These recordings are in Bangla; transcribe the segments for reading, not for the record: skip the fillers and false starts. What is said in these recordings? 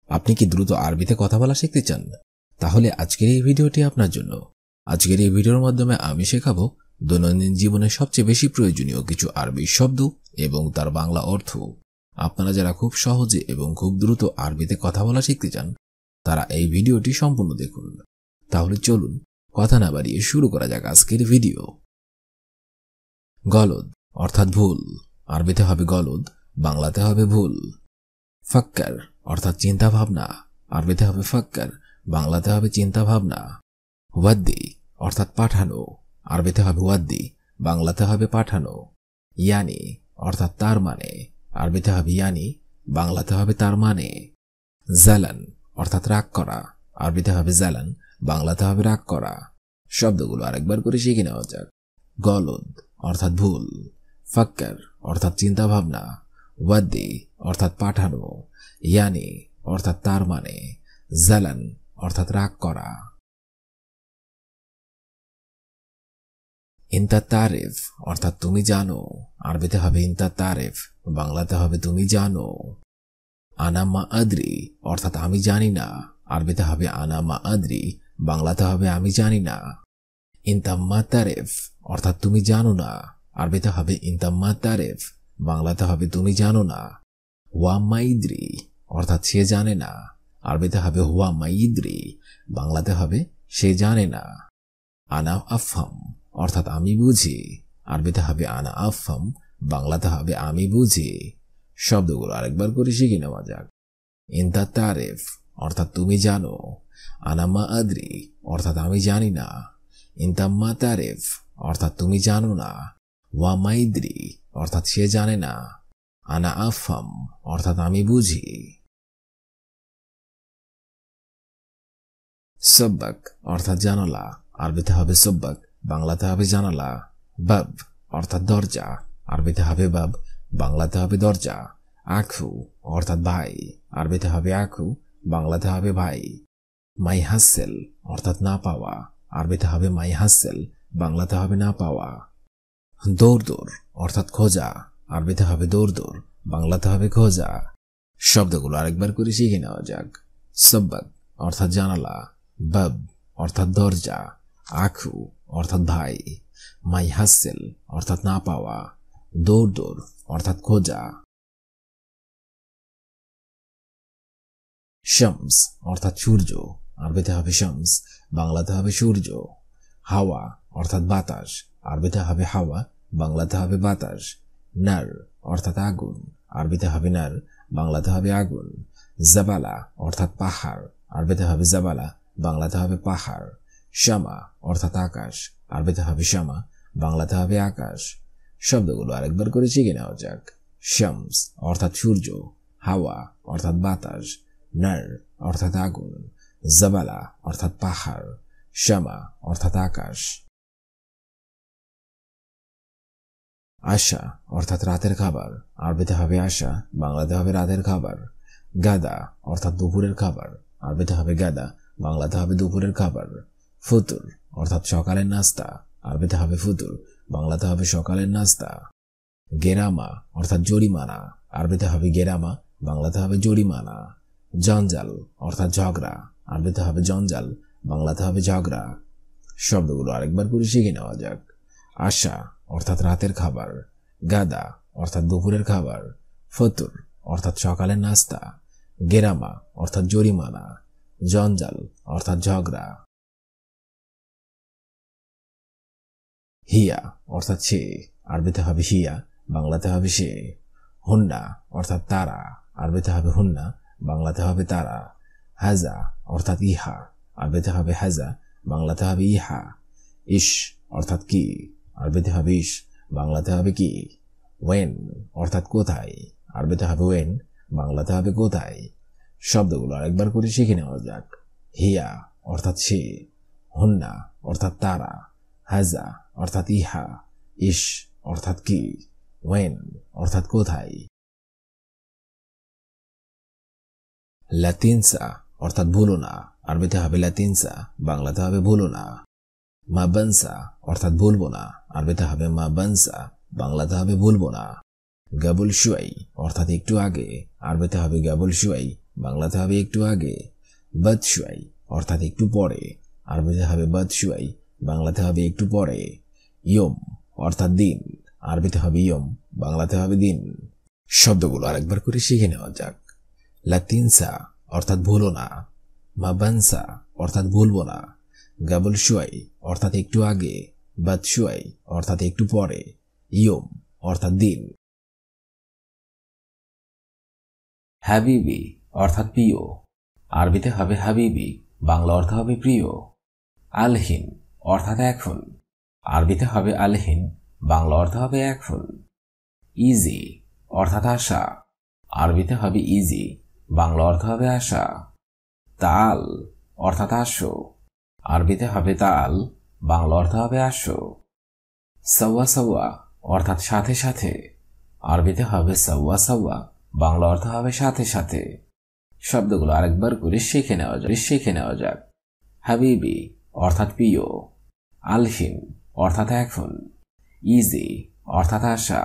আপনি কি দ্রুত আরবিতে কথা বলা শিখতে চান? তাহলে আজকের এই ভিডিওটি আপনার জন্য। আজকের এই ভিডিওর মাধ্যমে আমি শেখাবো দৈনন্দিন জীবনে সবচেয়ে বেশি প্রয়োজনীয় কিছু আরবি শব্দ এবং তার বাংলা অর্থ। আপনারা যারা খুব সহজে এবং খুব দ্রুত আরবিতে কথা বলা শিখতে চান তারা এই ভিডিওটি সম্পূর্ণ দেখুন। তাহলে চলুন কথা না বাড়িয়ে শুরু করা যাক আজকের ভিডিও। গলদ অর্থাৎ ভুল, আরবিতে হবে গলদ, বাংলাতে হবে ভুল। ফাক্কার অর্থাৎ চিন্তা ভাবনা, আরবিতে হবে ফাক্কার, বাংলাতে হবে চিন্তা ভাবনা। ওয়াদ্দি অর্থাৎ পাঠানো, আরবিতে হবে ওয়াদ্দি, বাংলাতে হবে পাঠানো। ইয়ানি অর্থাৎ তার মানে, আরবিতে হবে ইয়ানি, বাংলাতে হবে তার মানে। জালান অর্থাৎ রাগ করা, আরবিতে হবে জালান, বাংলাতে হবে রাগ করা। শব্দগুলো আরেকবার করে শিখে নেওয়া যাক। গলদ অর্থাৎ ভুল, ফাক্কার অর্থাৎ চিন্তা ভাবনা, ওয়াদ্দি অর্থাৎ পাঠানো, ইয়ানি অর্থাৎ তার মানে, জালান অর্থাৎ রাগ করা। ইনতা তারিফ অর্থাৎ তুমি জানো, আরবিতে হবে ইনতা তারিফ, বাংলাতে হবে তুমি জানো। আনা মা আদ্রি অর্থাৎ আমি জানি না, আরবিতে হবে আনা মা আদ্রি, বাংলাতে হবে আমি জানি না। ইনতা মা তারিফ অর্থাৎ তুমি জানো না, আরবিতে হবে ইনতা মা তারিফ, বাংলাতে হবে তুমি জানো না। ওয়া মাইদ্রি অর্থাৎ সে জানে না, আরবিতে হবে হুয়া মাইদ্রি, বাংলাতে হবে সে জানে না। আনা আফহাম অর্থাৎ আমি বুঝি, আরবিতে হবে আনা আফহাম, বাংলাতে হবে আমি বুঝি। শব্দগুলো আরেকবার করে শিখে নেওয়া যাক। ইনতা তারিফ অর্থাৎ তুমি জানো, আনা মা আদ্রি অর্থাৎ আমি জানি না, ইনতা মা তারিফ অর্থাৎ তুমি জানো না, ওয়া মাইদ্রি অর্থাৎ সে জানে না, আনা আফহাম অর্থাৎ আমি বুঝি। সব্বাক অর্থাৎ জানালা, আরবিতে হবে সব্বাক, বাংলাতে হবে জানালা। বাব অর্থাৎ দরজা, আরবিতে হবে বাব, বাংলাতে হবে দরজা। আখু অর্থাৎ ভাই, আরবিতে হবে আখু, বাংলাতে হবে ভাই। মাই হাসেল অর্থাৎ না পাওয়া, আরবিতে হবে মাই হাসেল, বাংলাতে হবে না পাওয়া। দৌড় দৌড় অর্থাৎ খোঁজা, আরবিতে হবে দৌড় দৌড়, বাংলাতে হবে খোঁজা। শব্দগুলো আরেকবার করে শিখে নেওয়া যাক। সব্বাক অর্থাৎ জানালা, বাব অর্থাৎ দরজা, আখু অর্থাৎ ভাই, মাই হাসেল অর্থাৎ না পাওয়া, দৌড় দৌড় অর্থাৎ খোঁজা। শামস অর্থাৎ সূর্য, আরবিতে হবে শামস, বাংলাতে হবে সূর্য। হাওয়া অর্থাৎ বাতাস, আরবিতে হবে হাওয়া, বাংলাতে হবে বাতাস। নার অর্থাৎ আগুন, আরবিতে হবে নার, বাংলাতে হবে আগুন। জাবালা অর্থাৎ পাহাড়, আরবিতে হবে জাবালা, বাংলাতে হবে পাহাড়। শামা অর্থাৎ আকাশ, আরবিতে হবে শামা, বাংলাতে হবে আকাশ। শব্দগুলো আরেকবার করে শিখে নেওয়া যাক। শামস অর্থাৎ সূর্য, হাওয়া অর্থাৎ বাতাস, নার অর্থাৎ আগুন, জাবালা অর্থাৎ পাহাড়, শামা অর্থাৎ আকাশ। আশা অর্থাৎ রাতের খাবার, আরবিতে হবে আশা, বাংলাতে হবে রাতের খাবার। গাদা অর্থাৎ দুপুরের খাবার, আরবিতে হবে গাদা, বাংলাতে হবে দুপুরের খাবার। ফুতুর অর্থাৎ সকালের নাস্তা, আরবিতে হবে ফুতুর, বাংলাতে হবে সকালের নাস্তা। গেরামা অর্থাৎ জরিমানা, আরবিতে হবে গেরামা, বাংলাতে হবে জরিমানা। জঞ্জাল অর্থাৎ ঝগড়া, আরবিতে হবে জঞ্জাল, বাংলাতে হবে ঝগড়া। শব্দগুলো আরেকবার করে শিখে নেওয়া যাক। আশা অর্থাৎ রাতের খাবার, গাদা অর্থাৎ দুপুরের খাবার, ফতুর অর্থাৎ সকালের নাস্তা, গেরামা অর্থাৎ জরিমানা, জঞ্জাল অর্থাৎ ঝগড়া। হিয়া অর্থাৎ সে, আরবিতে হবে হিয়া, বাংলাতে হবে সে। হুন্না অর্থাৎ তারা, আরবিতে হবে হুন্না, বাংলাতে হবে তারা। হাজা অর্থাৎ ইহা, আরবিতে হবে হাজা, বাংলাতে হবে ইহা। ইশ অর্থাৎ কি, আরবিতে হবে ইশ, বাংলাতে হবে কি। ওয়েন অর্থাৎ কোথায়, আরবিতে হবে ওয়েন, বাংলাতে হবে কোথায়। শব্দগুলো আরেকবার করে শিখে নেওয়া যাক। হিয়া অর্থাৎ সে, হুন্না অর্থাৎ তারা, হাজা অর্থাৎ ইহা, ইশ অর্থাৎ কি, ওয়েন অর্থাৎ কোথায়। লাতিনসা অর্থাৎ ভুলো না, আরবিতে হবে লাতিনসা, বাংলাতে হবে ভুলো না। মা বানসা অর্থাৎ ভুলবো না, আরবিতে হবে মা বানসা, বাংলাতে হবে ভুলবো না। গাবুল শুয়াই অর্থাৎ একটু আগে, আরবিতে হবে গাবুল শুয়াই, বাংলাতে হবে একটু আগে। বাদশুয়াই অর্থাৎ একটু পরে, আরবিতে হবে বাদশুয়াই, বাংলাতে হবে একটু পরে। ইয়ম অর্থাৎ দিন, আরবিতে হবে ইয়ম, বাংলাতে হবে দিন। শব্দগুলো আরেকবার করে শিখে নেওয়া যাক। লাতিনসা অর্থাৎ ভুলো না, মাবানসা অর্থাৎ ভুলবো না, গাবল শুয়াই অর্থাৎ একটু আগে, বাদশুয়াই অর্থাৎ একটু পরে, ইয়ম অর্থাৎ দিন। হাবিবি অর্থাৎ প্রিয়, আরবিতে হবে হাবিবি, বাংলা অর্থ হবে প্রিয়। আলহিন অর্থাৎ এখন, আরবিতে হবে আলহিন, বাংলা অর্থ হবে এখন। ইজি অর্থাৎ আশা, আরবিতে হবে ইজি, বাংলা অর্থ হবে আশা। তাল অর্থাৎ আসো, আরবিতে হবে তাল, বাংলা অর্থ হবে আসো। সাওয়া সাওয়া অর্থাৎ সাথে সাথে, আরবিতে হবে সাওয়া সাওয়া, বাংলা অর্থ হবে সাথে সাথে। শব্দগুলো আরেকবার করে শিখে নেওয়া যাক। হাবিবি অর্থাৎ প্রিয়, আলহিন অর্থাৎ এখন, ইজি অর্থাৎ আশা,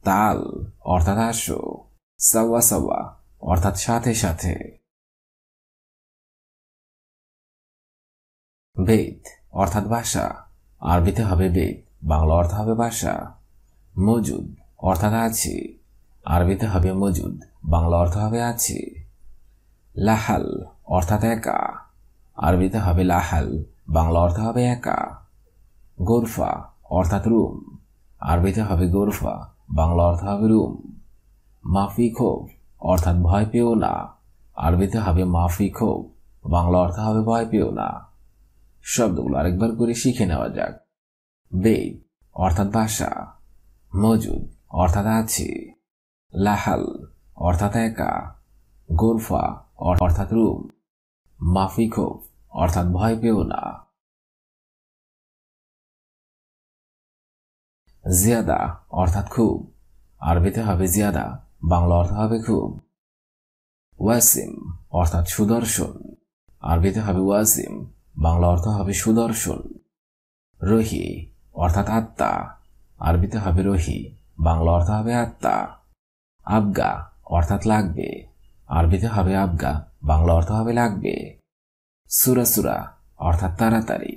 তাল অর্থাৎ আসো, সাওয়া সাওয়া অর্থাৎ সাথে সাথে। বেদ অর্থাৎ বাসা, আরবিতে হবে বেদ, বাংলা অর্থ হবে বাসা। মজুদ অর্থাৎ আছে, আরবিতে হবে মজুদ, বাংলা অর্থ হবে আছে। লাহাল অর্থাৎ একা, আরবিতে হবে লাহাল, বাংলা অর্থ হবে একা। গোরফা অর্থাৎ রুম, আরবিতে হবে গোরফা, বাংলা অর্থ হবে রুম। মাফি খোফ অর্থাৎ ভয় পেও না, আরবিতে হবে মাফি খোফ, বাংলা অর্থ হবে ভয় পেও না। শব্দগুলো আরেকবার করে শিখে নেওয়া যাক। বেদ অর্থাৎ বাসা, মজুদ অর্থাৎ আছে, লাহাল অর্থাৎ একা, গোরফা অর্থাৎ রুম, মাফি খোফ অর্থাৎ ভয় পেও না। জিয়াদা অর্থাৎ খুব, আরবিতে হবে জিয়াদা, বাংলা অর্থ হবে খুব। ওয়াসিম অর্থাৎ সুদর্শন, আরবিতে হবে ওয়াসিম, বাংলা অর্থ হবে সুদর্শন। রহি অর্থাৎ আত্মা, আরবিতে হবে রহি, বাংলা অর্থ হবে আত্মা। আবগা অর্থাৎ লাগবে, আরবিতে হবে আবগা, বাংলা অর্থ হবে লাগবে। সুরাসুরা অর্থাৎ তাড়াতাড়ি,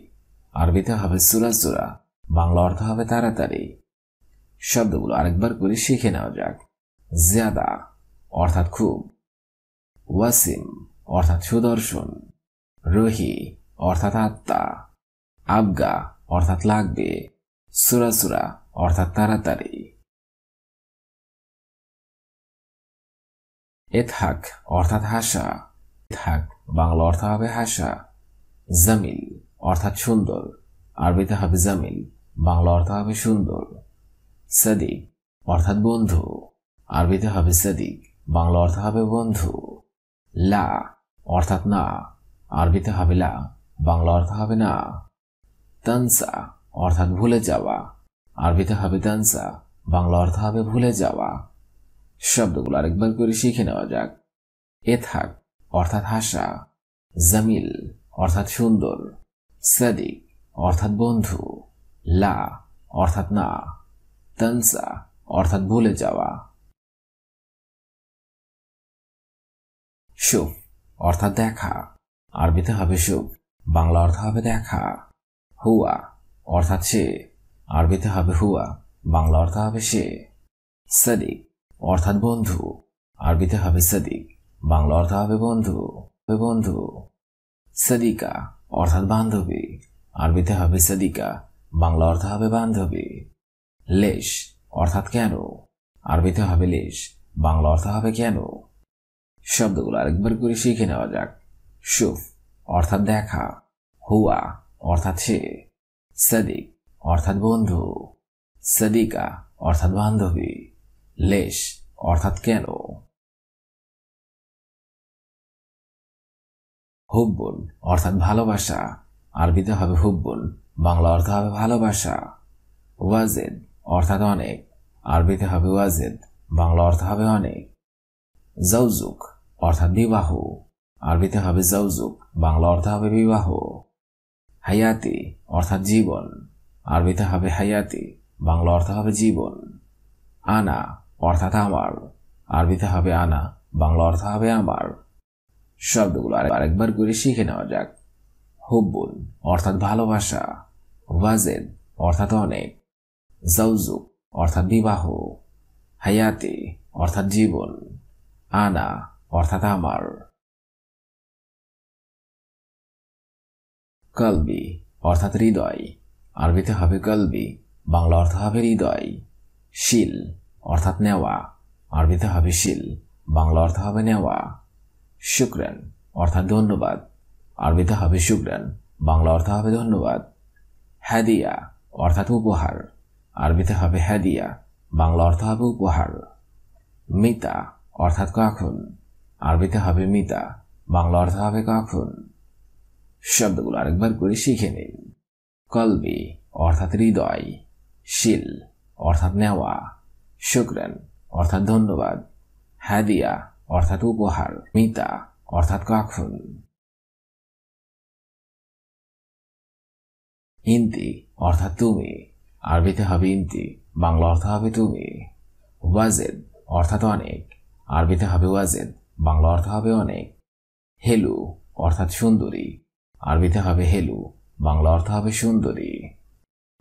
আরবিতে হবে সুরাসুরা, বাংলা অর্থ হবে তাড়াতাড়ি। শব্দগুলো আরেকবার করে শিখে নেওয়া যাক। জিয়াদা অর্থাৎ খুব, ওয়াসিম অর্থাৎ সুদর্শন, রহি অর্থাৎ আত্মা, আবগা অর্থাৎ লাগবে, সুরাসুরা অর্থাৎ তাড়াতাড়ি। ইতহাক অর্থাৎ হাসা, ইতহাক বাংলা অর্থ হবে হাসা। জামিল অর্থাৎ সুন্দর, আরবিতে হবে জামিল, বাংলা অর্থ হবে সুন্দর। সাদিক অর্থাৎ বন্ধু, আরবিতে হবে সাদিক, বাংলা অর্থ হবে বন্ধু। লা অর্থাৎ না, আরবিতে হবে লা, বাংলা অর্থ হবে না। তানসা অর্থাৎ ভুলে যাওয়া, আরবিতে হবে তানসা, বাংলা অর্থ হবে ভুলে যাওয়া। শব্দগুলো আরেকবার করে শিখে নেওয়া যাক। ইতহাক অর্থাৎ হাসা, জামিল অর্থাৎ সুন্দর, সাদিক অর্থাৎ বন্ধু, লা অর্থাৎ না, তানসা অর্থাৎ ভুলে যাওয়া। শুভ অর্থাৎ দেখা, আরবিতে হবে শুভ, বাংলা অর্থ হবে দেখা। হুয়া অর্থাৎ সে, আরবিতে হবে হুয়া, বাংলা অর্থ হবে সে। সাদিক অর্থাৎ বন্ধু, আরবিতে হবে সাদিক, বাংলা অর্থ হবে বন্ধু, বন্ধু। সাদিকা অর্থাৎ বান্ধবী, আরবিতে হবে সাদিকা, বাংলা অর্থ হবে বান্ধবী। লেশ অর্থাৎ কেন, আরবিতে হবে লেশ, বাংলা অর্থ হবে কেন। শব্দগুলো আরেকবার করে শিখে নেওয়া যাক। শুভ অর্থাৎ দেখা, হুয়া অর্থাৎ সে, সাদিক অর্থাৎ বন্ধু, সাদিকা অর্থাৎ বান্ধবী, লেশ অর্থাৎ কেন। হুব্বুন অর্থাৎ ভালোবাসা, আরবিতে হবে হুব্বুন, বাংলা অর্থ হবে ভালোবাসা। ওয়াজেদ অর্থাৎ অনেক, আরবিতে হবে ওয়াজেদ, বাংলা অর্থ হবে অনেক। জাউজুক অর্থাৎ বিবাহ, আরবিতে হবে জাউজুক, বাংলা অর্থ হবে বিবাহ। হায়াতি অর্থাৎ জীবন, আরবিতে হবে হায়াতি, বাংলা অর্থ হবে জীবন। আনা অর্থাৎ আমার, আরবিতে হবে আনা, বাংলা অর্থ হবে আমার। শব্দগুলো আরেকবার করে শিখে নেওয়া যাক। হুব্বুন অর্থাৎ ভালোবাসা, ওয়াজেদ অর্থাৎ অনেক, জাউজুক অর্থাৎ বিবাহ, হায়াতি অর্থাৎ জীবন, আনা অর্থাৎ আমার। কলবি অর্থাৎ হৃদয়, আরবিতে হবে কলবি, বাংলা অর্থ হবে হৃদয়। শিল অর্থাৎ নেওয়া, আরবিতে হবে শিল, বাংলা অর্থ হবে নেওয়া। শুকরান অর্থাৎ ধন্যবাদ, আরবিতে হবে শুকরান, বাংলা অর্থ হবে ধন্যবাদ। হাদিয়া অর্থাৎ উপহার, আরবিতে হবে হাদিয়া, বাংলা অর্থ হবে উপহার। মিতা অর্থাৎ কখন, আরবিতে হবে মিতা, বাংলা অর্থ হবে কখন। শব্দগুলো আরেকবার করে শিখে নিন। কলবি অর্থাৎ হৃদয়, শিল অর্থাৎ নেওয়া, শুকরান অর্থাৎ ধন্যবাদ, হাদিয়া অর্থাৎ উপহার, মিতা অর্থাৎ কখন। ইন্তি অর্থাৎ তুমি, আরবিতে হবে ইন্তি, বাংলা অর্থ হবে তুমি। ওয়াজেদ অর্থাৎ অনেক, আরবিতে হবে ওয়াজেদ, বাংলা অর্থ হবে অনেক। হেলু অর্থাৎ সুন্দরী, আরবিতে হবে হেলু, বাংলা অর্থ হবে সুন্দরী।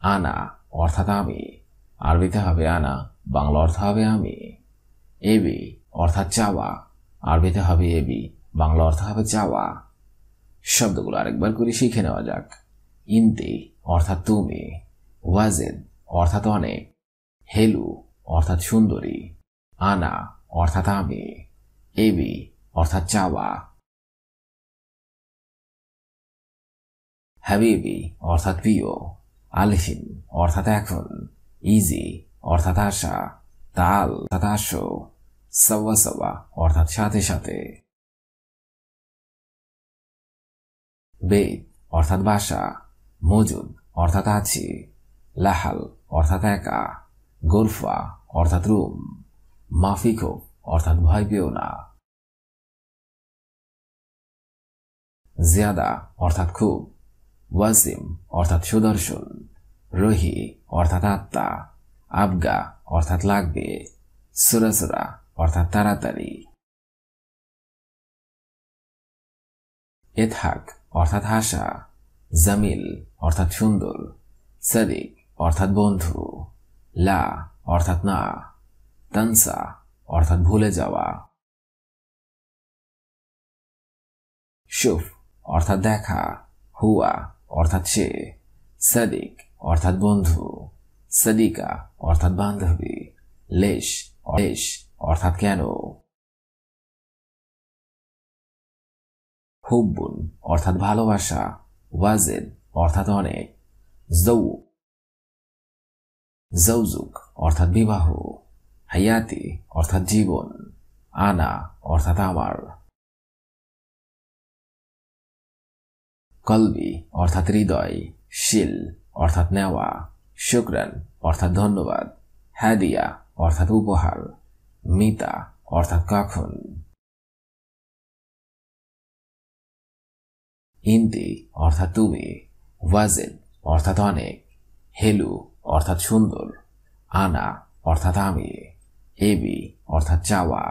আনা অর্থাৎ আমি, আরবিতে হবে আনা, বাংলা অর্থ হবে আমি। এবি অর্থাৎ চাওয়া, আরবিতে হবে এবি, বাংলা অর্থ হবে চাওয়া। শব্দগুলো আরেকবার করে শিখে নেওয়া যাক। ইন্তি অর্থাৎ তুমি, ওয়াজেদ অর্থাৎ অনেক, হেলু অর্থাৎ সুন্দরী, আনা অর্থাৎ আমি, এবি অর্থাৎ চাওয়া। হাবিবি অর্থাৎ প্রিয়, আলহিন অর্থাৎ এখন, ইজি অর্থাৎ আশা, তাল অর্থাৎ আসো, সওয়া সওয়া অর্থাৎ সাথে সাথে। বেদ অর্থাৎ বাসা, মজুদ অর্থাৎ আছি, লাহাল অর্থাৎ একা, গোরফা অর্থাৎ রুম, মাফিকো অর্থাৎ ভয় পেও না। জিয়াদা অর্থাৎ খুব, ওয়াসিম অর্থাৎ সুদর্শন, রহি অর্থাৎ আত্মা, আবগা অর্থাৎ লাগবে, সুরাসুরা অর্থাৎ তাড়াতাড়ি। ইতহাক অর্থাৎ হাসা, জামিল অর্থাৎ সুন্দর, সাদিক অর্থাৎ বন্ধু, লা অর্থাৎ না, তানসা অর্থাৎ ভুলে যাওয়া। শুফ অর্থাৎ দেখা, হুয়া অর্থাৎ সে, সাদিক অর্থাৎ বন্ধু, সাদিকা অর্থাৎ বান্ধবী, লেশ অর্থাৎ কেন। হুব্বুন অর্থাৎ ভালোবাসা, ওয়াজেদ অর্থাৎ অনেক, জাউজুক অর্থাৎ বিবাহ, হায়াতি অর্থাৎ জীবন, আনা অর্থাৎ আমার। কলবি অর্থাৎ হৃদয়, শিল অর্থাৎ নেওয়া, শুকরান অর্থাৎ ধন্যবাদ, হাদিয়া অর্থাৎ উপহার, মিতা অর্থাৎ কখন। ইন্তি অর্থাৎ তুমি, ওয়াজেদ অর্থাৎ অনেক, হেলু অর্থাৎ সুন্দর, আনা অর্থাৎ আমি, এবি অর্থাৎ চাওয়া।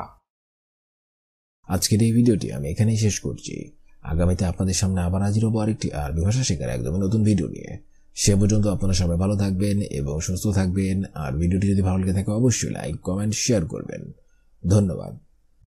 আজকের এই ভিডিওটি আমি এখানেই শেষ করছি। আগামীতে আপনাদের সামনে আবার হাজির হবো আরেকটি আরবি ভাষা শেখার একদমই নতুন ভিডিও নিয়ে। সে পর্যন্ত আপনারা সবাই ভালো থাকবেন এবং সুস্থ থাকবেন। আর ভিডিওটি যদি ভালো লেগে থাকে অবশ্যই লাইক, কমেন্ট, শেয়ার করবেন। ধন্যবাদ।